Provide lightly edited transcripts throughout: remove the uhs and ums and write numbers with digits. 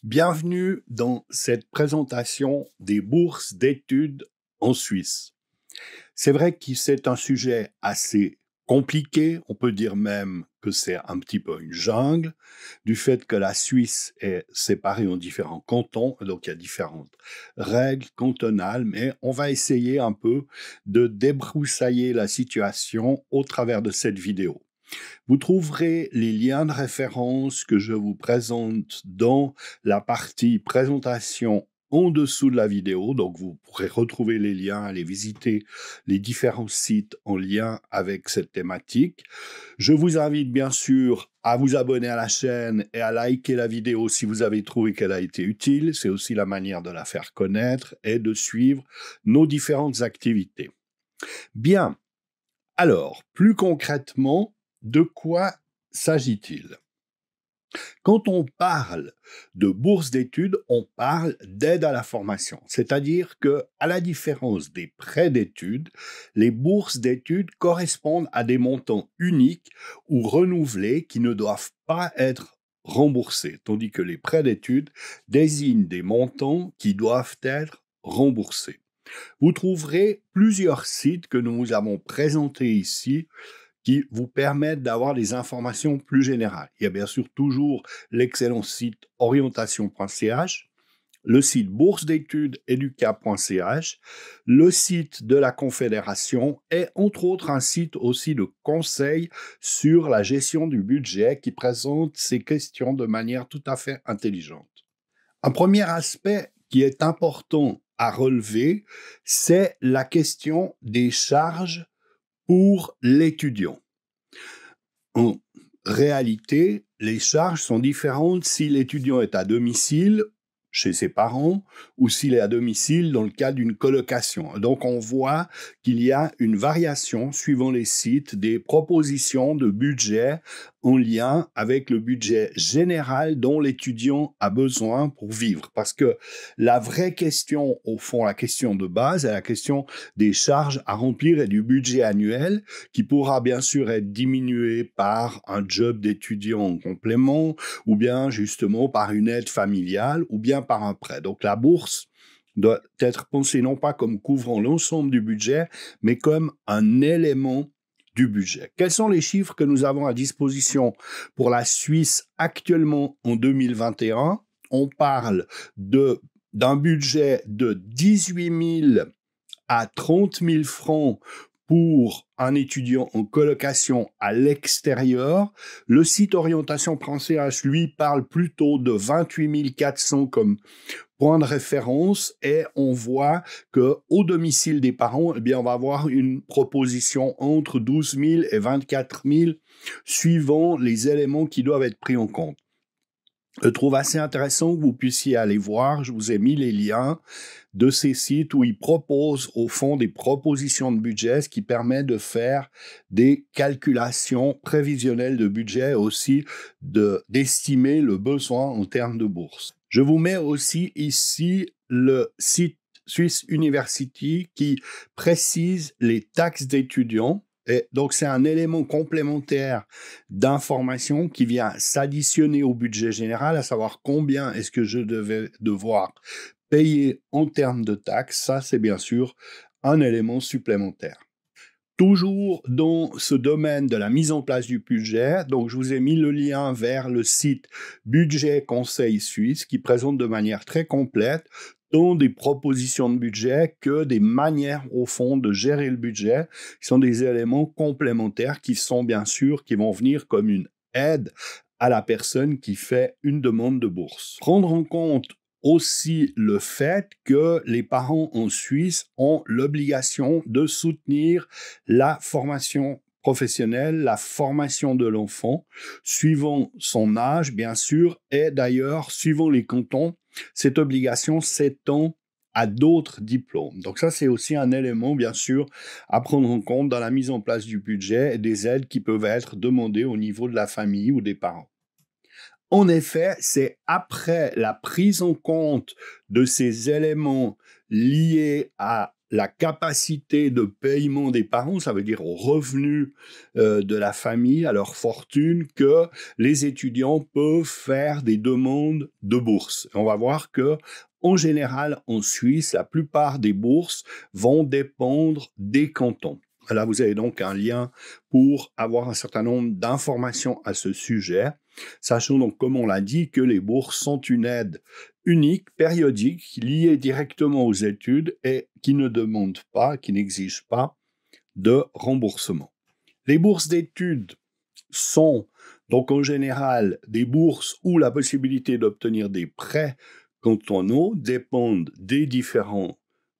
Bienvenue dans cette présentation des bourses d'études en Suisse. C'est vrai que c'est un sujet assez compliqué, on peut dire même que c'est un petit peu une jungle, du fait que la Suisse est séparée en différents cantons, donc il y a différentes règles cantonales, mais on va essayer un peu de débroussailler la situation au travers de cette vidéo. Vous trouverez les liens de référence que je vous présente dans la partie présentation en dessous de la vidéo. Donc, vous pourrez retrouver les liens, aller visiter les différents sites en lien avec cette thématique. Je vous invite bien sûr à vous abonner à la chaîne et à liker la vidéo si vous avez trouvé qu'elle a été utile. C'est aussi la manière de la faire connaître et de suivre nos différentes activités. Bien. Alors, plus concrètement, de quoi s'agit-il? Quand on parle de bourse d'études, on parle d'aide à la formation. C'est-à-dire que, à la différence des prêts d'études, les bourses d'études correspondent à des montants uniques ou renouvelés qui ne doivent pas être remboursés, tandis que les prêts d'études désignent des montants qui doivent être remboursés. Vous trouverez plusieurs sites que nous vous avons présentés ici qui vous permettent d'avoir des informations plus générales. Il y a bien sûr toujours l'excellent site orientation.ch, le site bourse d'études educa.ch, le site de la Confédération et entre autres un site aussi de conseil sur la gestion du budget qui présente ces questions de manière tout à fait intelligente. Un premier aspect qui est important à relever, c'est la question des charges pour l'étudiant. En réalité, les charges sont différentes si l'étudiant est à domicile chez ses parents ou s'il est à domicile dans le cadre d'une colocation. Donc, on voit qu'il y a une variation suivant les sites des propositions de budget en lien avec le budget général dont l'étudiant a besoin pour vivre. Parce que la vraie question, au fond, la question de base, est la question des charges à remplir et du budget annuel qui pourra bien sûr être diminué par un job d'étudiant en complément ou bien justement par une aide familiale ou bien par un prêt. Donc la bourse doit être pensée non pas comme couvrant l'ensemble du budget, mais comme un élément du budget. Quels sont les chiffres que nous avons à disposition pour la Suisse actuellement en 2021? On parle d'un budget de 18 000 à 30 000 francs pour un étudiant en colocation à l'extérieur. Le site orientation.ch, lui, parle plutôt de 28 400 comme point de référence et on voit qu'au domicile des parents, eh bien, on va avoir une proposition entre 12 000 et 24 000 suivant les éléments qui doivent être pris en compte. Je trouve assez intéressant que vous puissiez aller voir, je vous ai mis les liens de ces sites où ils proposent au fond des propositions de budget, ce qui permet de faire des calculations prévisionnelles de budget, aussi d'estimer le besoin en termes de bourse. Je vous mets aussi ici le site Swiss University qui précise les taxes d'étudiants. Et donc, c'est un élément complémentaire d'information qui vient s'additionner au budget général, à savoir combien est-ce que je devais devoir payer en termes de taxes. Ça, c'est bien sûr un élément supplémentaire. Toujours dans ce domaine de la mise en place du budget, donc je vous ai mis le lien vers le site Budget Conseil Suisse qui présente de manière très complète tant des propositions de budget que des manières au fond de gérer le budget, qui sont des éléments complémentaires qui sont bien sûr, qui vont venir comme une aide à la personne qui fait une demande de bourse. Prendre en compte aussi le fait que les parents en Suisse ont l'obligation de soutenir la formation professionnelle, la formation de l'enfant, suivant son âge, bien sûr, et d'ailleurs, suivant les cantons, cette obligation s'étend à d'autres diplômes. Donc ça, c'est aussi un élément, bien sûr, à prendre en compte dans la mise en place du budget et des aides qui peuvent être demandées au niveau de la famille ou des parents. En effet, c'est après la prise en compte de ces éléments liés à la capacité de paiement des parents, ça veut dire aux revenus de la famille, à leur fortune, que les étudiants peuvent faire des demandes de bourse. On va voir que en général, en Suisse, la plupart des bourses vont dépendre des cantons. Là, vous avez donc un lien pour avoir un certain nombre d'informations à ce sujet. Sachons donc, comme on l'a dit, que les bourses sont une aide unique, périodique, liée directement aux études et qui ne demande pas, qui n'exige pas de remboursement. Les bourses d'études sont donc en général des bourses où la possibilité d'obtenir des prêts cantonaux dépendent des différents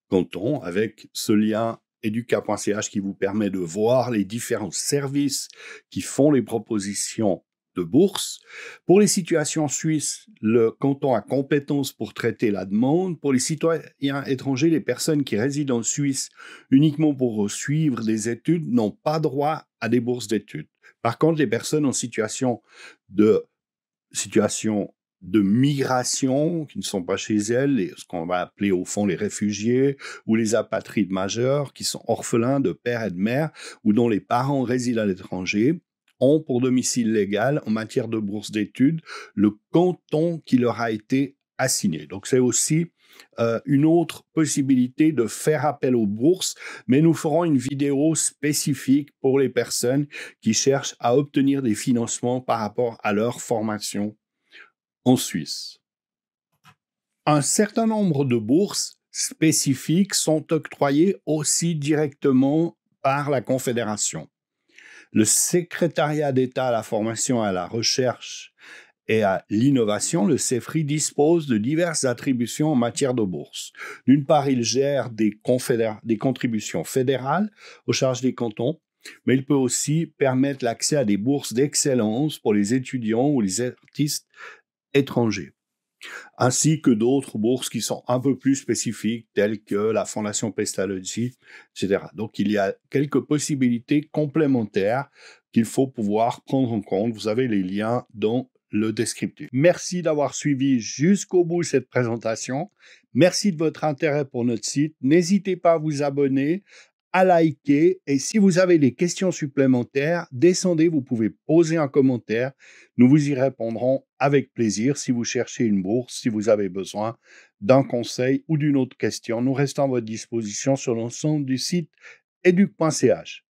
cantons, avec ce lien educa.ch qui vous permet de voir les différents services qui font les propositions de bourse. Pour les situations suisses, le canton a compétence pour traiter la demande. Pour les citoyens étrangers, les personnes qui résident en Suisse uniquement pour suivre des études n'ont pas droit à des bourses d'études. Par contre, les personnes en situation de migration, qui ne sont pas chez elles, ce qu'on va appeler au fond les réfugiés ou les apatrides majeurs, qui sont orphelins de père et de mère ou dont les parents résident à l'étranger, ont pour domicile légal en matière de bourse d'études le canton qui leur a été assigné. Donc c'est aussi une autre possibilité de faire appel aux bourses, mais nous ferons une vidéo spécifique pour les personnes qui cherchent à obtenir des financements par rapport à leur formation en Suisse. Un certain nombre de bourses spécifiques sont octroyées aussi directement par la Confédération. Le secrétariat d'État à la formation et à la recherche et à l'innovation, le CEFRI, dispose de diverses attributions en matière de bourse. D'une part, il gère des contributions fédérales aux charges des cantons, mais il peut aussi permettre l'accès à des bourses d'excellence pour les étudiants ou les artistes étrangers, ainsi que d'autres bourses qui sont un peu plus spécifiques, telles que la Fondation Pestalozzi, etc. Donc, il y a quelques possibilités complémentaires qu'il faut pouvoir prendre en compte. Vous avez les liens dans le descriptif. Merci d'avoir suivi jusqu'au bout cette présentation. Merci de votre intérêt pour notre site. N'hésitez pas à vous abonner, à liker, et si vous avez des questions supplémentaires, descendez, vous pouvez poser un commentaire. Nous vous y répondrons avec plaisir si vous cherchez une bourse, si vous avez besoin d'un conseil ou d'une autre question. Nous restons à votre disposition sur l'ensemble du site educ.ch.